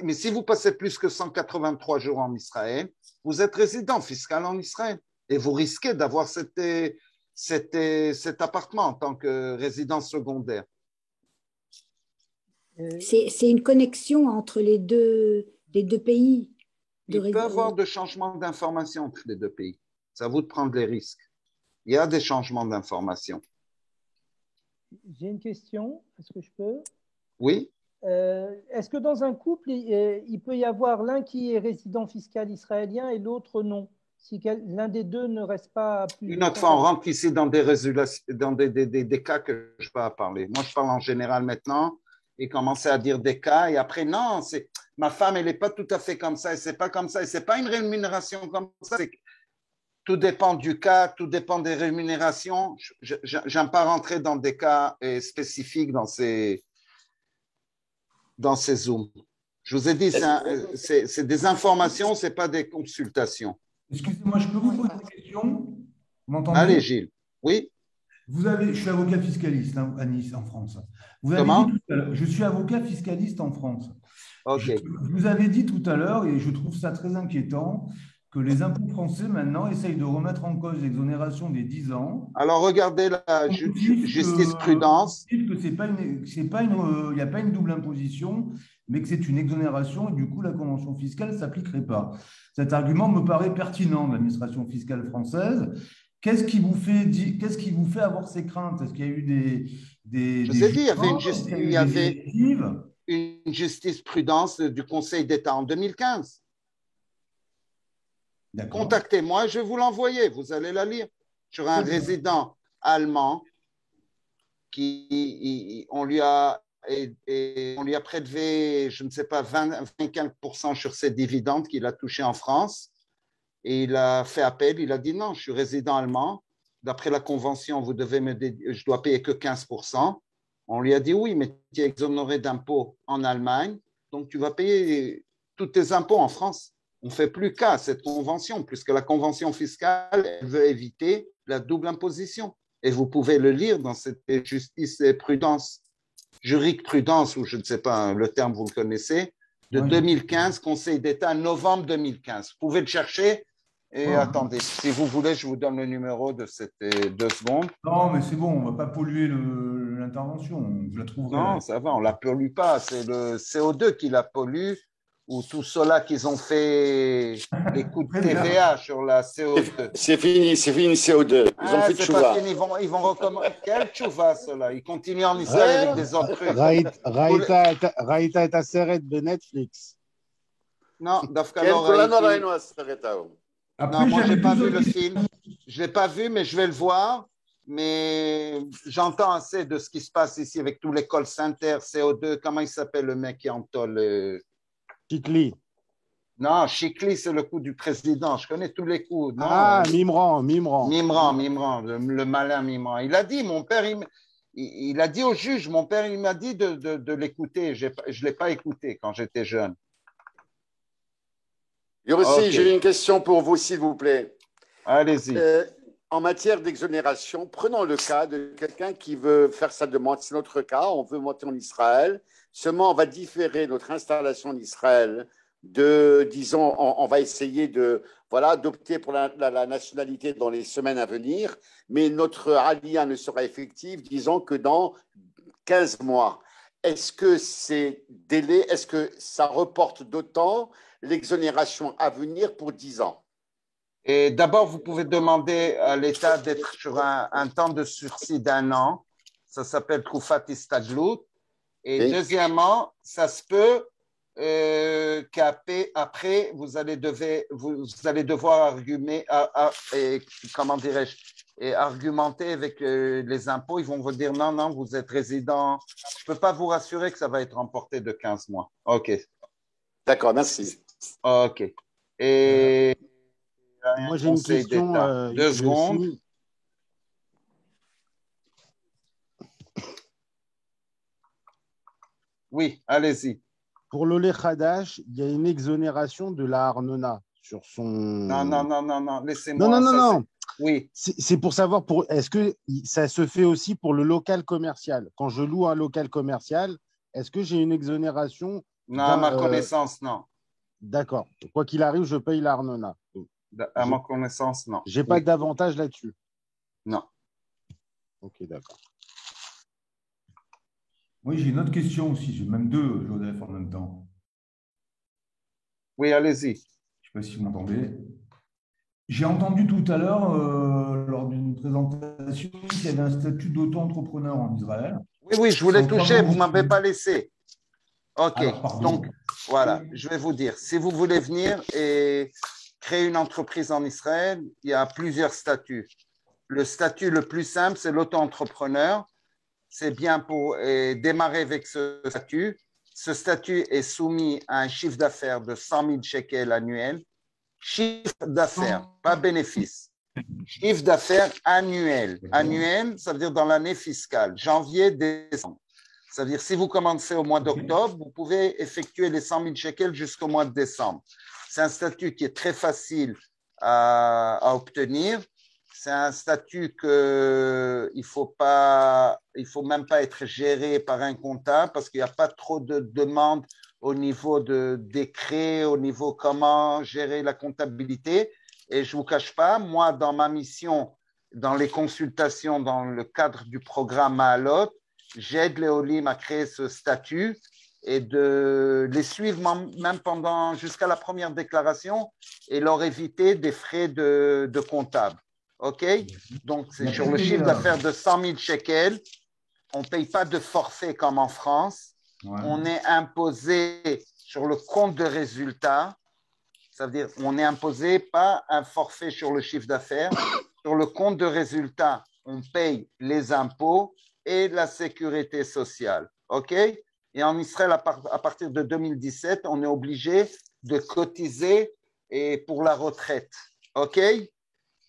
Mais si vous passez plus que 183 jours en Israël, vous êtes résident fiscal en Israël. Et vous risquez d'avoir cet appartement en tant que résidence secondaire. C'est une connexion entre les deux pays. Il peut y avoir de changements d'informations entre les deux pays. C'est à vous de prendre les risques. Il y a des changements d'informations. J'ai une question. Est-ce que je peux? Oui. Est-ce que dans un couple, il peut y avoir l'un qui est résident fiscal israélien et l'autre non? Si l'un des deux ne reste pas plus. Une autre fois, on rentre ici dans des cas que je ne vais pas parler. Moi, je parle en général maintenant et commencer à dire des cas et après, non, ma femme, elle n'est pas tout à fait comme ça et c'est pas comme ça et c'est pas une rémunération comme ça. Tout dépend du cas, tout dépend des rémunérations. Je n'aime pas rentrer dans des cas spécifiques dans ces Zooms. Je vous ai dit, c'est des informations, ce n'est pas des consultations. Excusez-moi, je peux vous poser une question? Vous m'entendez? Allez, Gilles. Oui. Je suis avocat fiscaliste à Nice, en France. Comment? Je suis avocat fiscaliste en France. Ok. Je vous avais dit tout à l'heure, et je trouve ça très inquiétant, que les impôts français, maintenant, essayent de remettre en cause l'exonération des 10 ans. Alors, regardez la jurisprudence. Il n'y a pas une double imposition, mais que c'est une exonération, et du coup, la convention fiscale ne s'appliquerait pas. Cet argument me paraît pertinent de l'administration fiscale française. Qu'est-ce qui vous fait avoir ces craintes? Est-ce qu'il y a eu des je vous ai dit, il y avait une jurisprudence du Conseil d'État en 2015. Contactez-moi, je vais vous l'envoyer, vous allez la lire. Sur un résident allemand on lui a prélevé, je ne sais pas, 25% sur ses dividendes qu'il a touchés en France. Et il a fait appel, il a dit non, je suis résident allemand. D'après la convention, je dois payer que 15%. On lui a dit oui, mais tu es exonéré d'impôts en Allemagne, donc tu vas payer tous tes impôts en France. On ne fait plus qu'à cette convention, puisque la convention fiscale elle veut éviter la double imposition. Et vous pouvez le lire dans cette justice et prudence, jurisprudence, ou je ne sais pas le terme, vous le connaissez, de 2015, Conseil d'État, novembre 2015. Vous pouvez le chercher. Et attendez, si vous voulez, je vous donne le numéro de cette 2 secondes. Non, mais c'est bon, on ne va pas polluer l'intervention. Vous la trouverez. Non, ça va, on ne la pollue pas. C'est le CO2 qui la pollue, ou tout cela qu'ils ont fait les coups de TVA sur la CO2. C'est fini le CO2. Ils ont fait tchouva. Ils vont recommencer. Quel tchouva, cela? Ils continuent en Israël avec des autres trucs. Raïta est à Seret de Netflix. Non, Dafka Après, non, moi, je n'ai pas vu le film. Je ne l'ai pas vu, mais je vais le voir. Mais j'entends assez de ce qui se passe ici avec tous les call centers, CO2. Comment il s'appelle le mec qui entole Chikli. Non, Chikli, c'est le coup du président. Je connais tous les coups. Non, Mimran. Le malin Mimran. Il a dit, mon père, il a dit au juge, mon père, il m'a dit de l'écouter. Je ne l'ai pas écouté quand j'étais jeune. Yossi, j'ai une question pour vous, s'il vous plaît. Allez-y. En matière d'exonération, prenons le cas de quelqu'un qui veut faire sa demande. C'est notre cas, on veut monter en Israël. Seulement, on va différer notre installation en Israël disons, on va essayer d'opter pour la nationalité dans les semaines à venir, mais notre aliyah ne sera effective, disons, que dans 15 mois. Est-ce que ces délais, est-ce que ça reporte d'autant l'exonération à venir pour 10 ans? Et d'abord, vous pouvez demander à l'État d'être sur un temps de sursis d'1 an. Ça s'appelle Troufat Istaglout. Et deuxièmement, ça se peut qu'après, vous allez devoir argumenter avec les impôts. Ils vont vous dire non, vous êtes résident. Je ne peux pas vous rassurer que ça va être remporté de 15 mois. OK. D'accord, merci. OK. Et moi, j'ai une question. 2 secondes. Oui, allez-y. Pour l'Olé Khadash, il y a une exonération de la Arnona sur son… Non, laissez-moi. Non. Oui. C'est pour savoir, est-ce que ça se fait aussi pour le local commercial? Quand je loue un local commercial, est-ce que j'ai une exonération? Non, à ma connaissance, non. D'accord. Quoi qu'il arrive, je paye la Arnona. À ma connaissance, non. J'ai pas d'avantage là-dessus? Non. Ok, d'accord. Oui, j'ai une autre question aussi. J'ai même 2, Joseph, en même temps. Oui, allez-y. Je ne sais pas si vous m'entendez. J'ai entendu tout à l'heure, lors d'une présentation, qu'il y avait un statut d'auto-entrepreneur en Israël. Oui, je voulais toucher, vous ne m'avez pas laissé. OK, donc voilà, je vais vous dire. Si vous voulez venir et créer une entreprise en Israël, il y a plusieurs statuts. Le statut le plus simple, c'est l'auto-entrepreneur. C'est bien pour démarrer avec ce statut. Ce statut est soumis à un chiffre d'affaires de 100 000 shekels annuels. Chiffre d'affaires, pas bénéfice. Chiffre d'affaires annuel. Annuel, ça veut dire dans l'année fiscale, janvier, décembre. Ça veut dire si vous commencez au mois d'octobre, vous pouvez effectuer les 100 000 shekels jusqu'au mois de décembre. C'est un statut qui est très facile à obtenir. C'est un statut il faut même pas être géré par un comptable parce qu'il n'y a pas trop de demandes au niveau de décret, au niveau comment gérer la comptabilité. Et je ne vous cache pas, moi, dans ma mission, dans les consultations, dans le cadre du programme Maalot, j'aide les Olim à créer ce statut et de les suivre même jusqu'à la première déclaration et leur éviter des frais de comptable. OK? Donc, c'est sur le chiffre d'affaires de 100 000 shekels. On ne paye pas de forfait comme en France. on est imposé sur le compte de résultat. Ça veut dire on est imposé pas un forfait sur le chiffre d'affaires. Sur le compte de résultat, on paye les impôts et la sécurité sociale. OK? Et en Israël, à partir de 2017, on est obligé de cotiser pour la retraite. OK?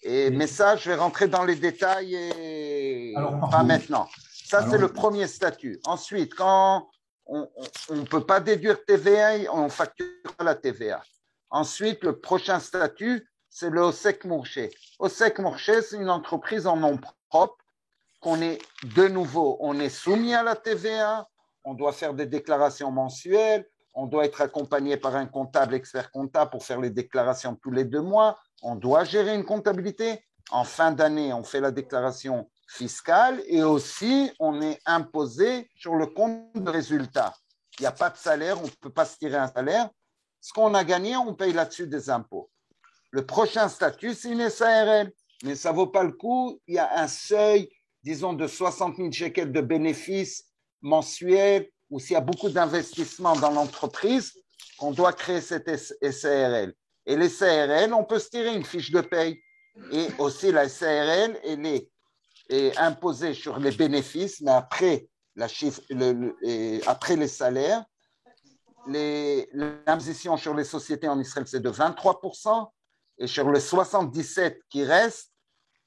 Mais ça, je vais rentrer dans les détails pas maintenant. Ça, c'est le premier statut. Ensuite, quand on ne peut pas déduire TVA, on facture la TVA. Ensuite, le prochain statut, c'est le Osek Mourché. Osek Mourché, c'est une entreprise en nom propre qu'on est de nouveau, on est soumis à la TVA, on doit faire des déclarations mensuelles, on doit être accompagné par un comptable, expert comptable pour faire les déclarations tous les 2 mois, on doit gérer une comptabilité. En fin d'année, on fait la déclaration fiscale et aussi on est imposé sur le compte de résultat. Il n'y a pas de salaire, on ne peut pas se tirer un salaire. Ce qu'on a gagné, on paye là-dessus des impôts. Le prochain statut, c'est une SARL, mais ça ne vaut pas le coup. Il y a un seuil, disons, de 60 000 shekels de bénéfices mensuels, ou s'il y a beaucoup d'investissements dans l'entreprise, on doit créer cette SARL. Et les SARL, on peut se tirer une fiche de paye. Et aussi, la SARL, elle est imposée sur les bénéfices, mais après, après les salaires, l'imposition sur les sociétés en Israël, c'est de 23%. Et sur les 77 qui restent,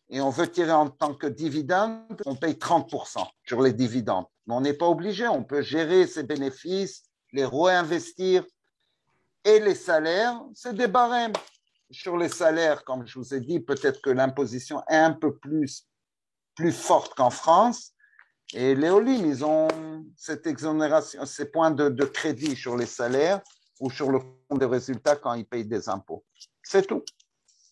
et on veut tirer en tant que dividende, on paye 30% sur les dividendes. Mais on n'est pas obligé, on peut gérer ces bénéfices, les réinvestir. Et les salaires, c'est des barèmes. Sur les salaires, comme je vous ai dit, peut-être que l'imposition est un peu plus forte qu'en France. Et les Olim, ils ont cette exonération, ces points de crédit sur les salaires ou sur le compte de résultat quand ils payent des impôts. C'est tout.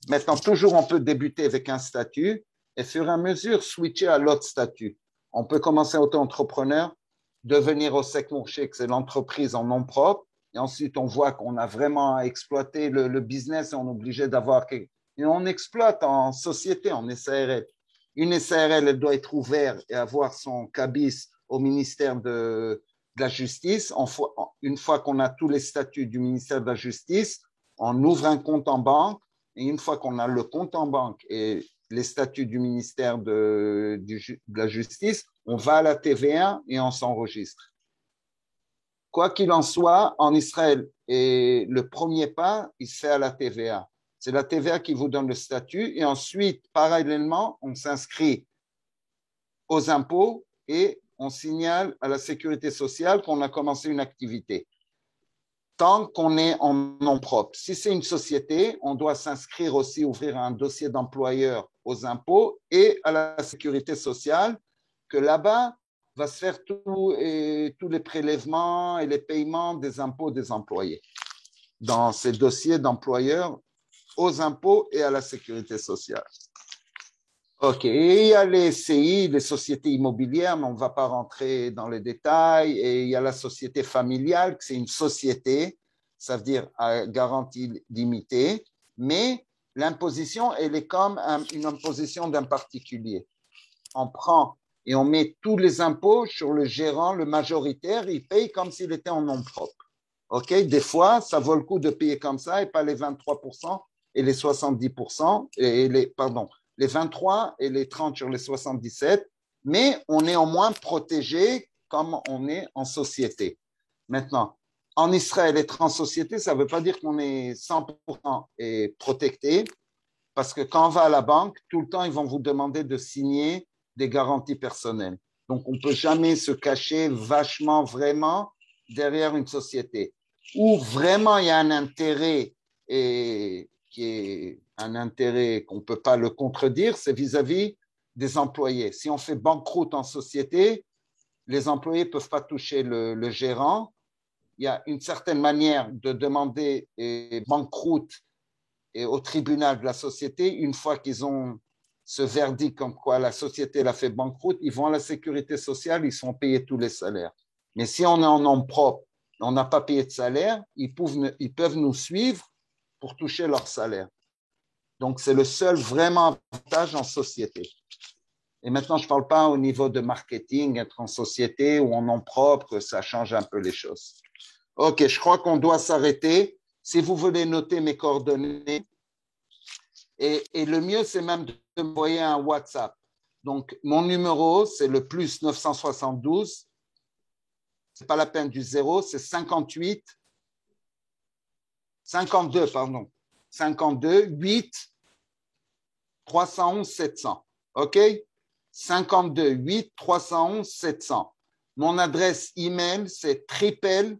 Maintenant, toujours, on peut débuter avec un statut et, fur et à mesure, switcher à l'autre statut. On peut commencer auto-entrepreneur, devenir Osek Mourché, que c'est l'entreprise en nom propre, et ensuite, on voit qu'on a vraiment exploité le business et on est obligé d'avoir... Et on exploite en société, en SARL. Une SARL, elle doit être ouverte et avoir son cabis au ministère de la Justice. Une fois qu'on a tous les statuts du ministère de la Justice, on ouvre un compte en banque. Et une fois qu'on a le compte en banque et les statuts du ministère de la Justice, on va à la TVA et on s'enregistre. Quoi qu'il en soit, en Israël, et le premier pas, il se fait à la TVA. C'est la TVA qui vous donne le statut et ensuite, parallèlement, on s'inscrit aux impôts et on signale à la sécurité sociale qu'on a commencé une activité. Tant qu'on est en nom propre. Si c'est une société, on doit s'inscrire aussi, ouvrir un dossier d'employeur aux impôts et à la sécurité sociale, que là-bas va se faire tous les prélèvements et les paiements des impôts des employés dans ces dossiers d'employeurs aux impôts et à la sécurité sociale. OK. Et il y a les SCI, les sociétés immobilières, mais on ne va pas rentrer dans les détails. Et il y a la société familiale, c'est une société, ça veut dire à garantie limitée, mais l'imposition, elle est comme une imposition d'un particulier. On prend et on met tous les impôts sur le gérant, le majoritaire, il paye comme s'il était en nom propre. OK? Des fois, ça vaut le coup de payer comme ça et pas les 23% et les 70%, les 23 et les 30 sur les 77, mais on est au moins protégé comme on est en société. Maintenant, en Israël, être en société, ça ne veut pas dire qu'on est 100% protecté, parce que quand on va à la banque, tout le temps, ils vont vous demander de signer des garanties personnelles. Donc, on ne peut jamais se cacher vachement, vraiment, derrière une société. Où vraiment il y a un intérêt qui est un intérêt qu'on ne peut pas le contredire, c'est vis-à-vis des employés. Si on fait banqueroute en société, les employés ne peuvent pas toucher le gérant. Il y a une certaine manière de demander banqueroute au tribunal de la société. Une fois qu'ils ont ce verdict comme quoi la société l'a fait banqueroute, ils vont à la sécurité sociale, ils sont payés tous les salaires. Mais si on est en nom propre, on n'a pas payé de salaire, ils peuvent nous suivre pour toucher leur salaire. Donc, c'est le seul vraiment avantage en société. Et maintenant, je ne parle pas au niveau de marketing, être en société ou en nom propre, ça change un peu les choses. OK, je crois qu'on doit s'arrêter. Si vous voulez noter mes coordonnées, et le mieux, c'est même de m'envoyer un WhatsApp. Donc, mon numéro, c'est le plus 972. Ce n'est pas la peine du 0, c'est 52, 8 311 700. OK? 52 8 311 700. Mon adresse email, c'est triple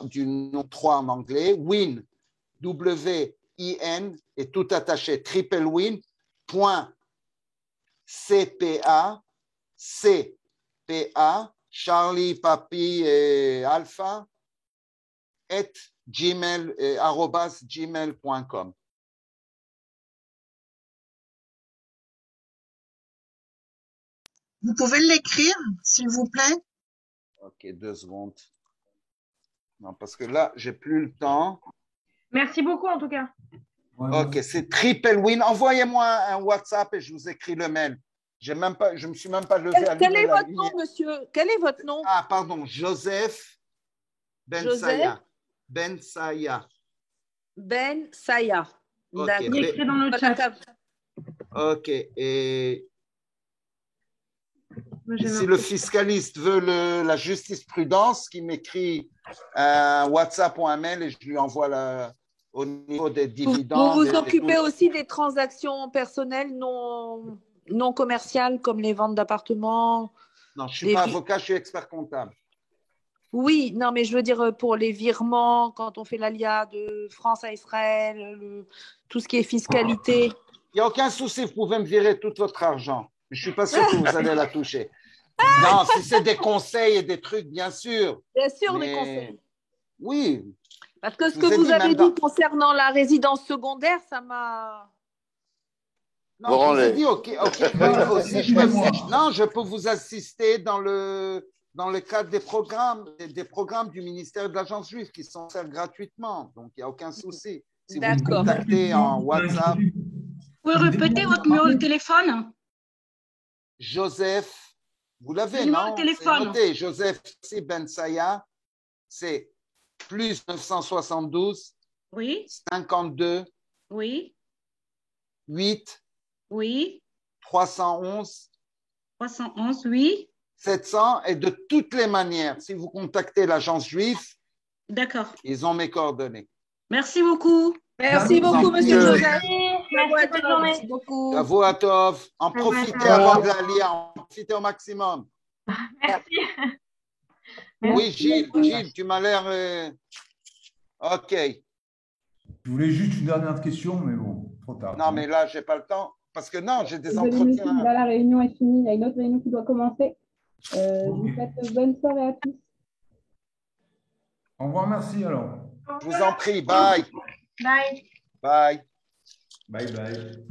du nom 3 en anglais, win, W-I-N, et tout attaché, triplewin.cpa, C-P-A, Charlie, Papi et Alpha, @gmail.com. Vous pouvez l'écrire, s'il vous plaît? OK, 2 secondes. Non, parce que là, j'ai plus le temps. Merci beaucoup, en tout cas. OK, c'est Triple Win. Envoyez-moi un WhatsApp et je vous écris le mail. Je ne me suis même pas levé à Quel est votre nom, monsieur? Quel est votre nom? Ah, pardon, Joseph Bensaya. Bensaya. Bensaya. Okay. Il est écrit dans le chat. OK. Et si le fiscaliste veut la jurisprudence, qui m'écrit un WhatsApp ou un mail et je lui envoie au niveau des dividendes. Vous vous occupez aussi des transactions personnelles non commerciales comme les ventes d'appartements? Non, je ne suis pas avocat, je suis expert comptable. Oui, non, mais je veux dire pour les virements, quand on fait l'ALIA de France à Israël, tout ce qui est fiscalité. Il n'y a aucun souci, vous pouvez me virer tout votre argent. Je ne suis pas sûr que vous allez la toucher. Non, si c'est des conseils et des trucs, bien sûr. Bien sûr, des conseils. Oui. Parce que ce que vous avez dit concernant la résidence secondaire, ça m'a… Non, je vous ai dit, OK. Aussi, je peux vous assister dans le cadre des programmes du ministère de l'Agence juive qui sont faits gratuitement. Donc, il n'y a aucun souci. Si vous me contactez en WhatsApp. Vous pouvez répéter votre numéro de téléphone? Joseph, vous l'avez, non? C'est noté. Joseph Bensaya, c'est plus 972 oui. 52 oui. 8 oui. 311 oui. 700. Et de toutes les manières, si vous contactez l'agence juive, d'accord, ils ont mes coordonnées. Merci beaucoup. Merci beaucoup, monsieur Joseph. Merci beaucoup. Bravo à Tov. En profitez avant de la lire, en profitez au maximum. Merci. Oui, Gilles, tu m'as l'air… OK. Je voulais juste une dernière question, mais bon, trop tard. Non, mais là, je n'ai pas le temps. Parce que non, j'ai des Désolée, entretiens. monsieur, là, la réunion est finie. Il y a une autre réunion qui doit commencer. Je vous souhaite bonne soirée à tous. Au revoir, merci alors. Je vous en prie. Bye. Bye. Bye. Bye bye.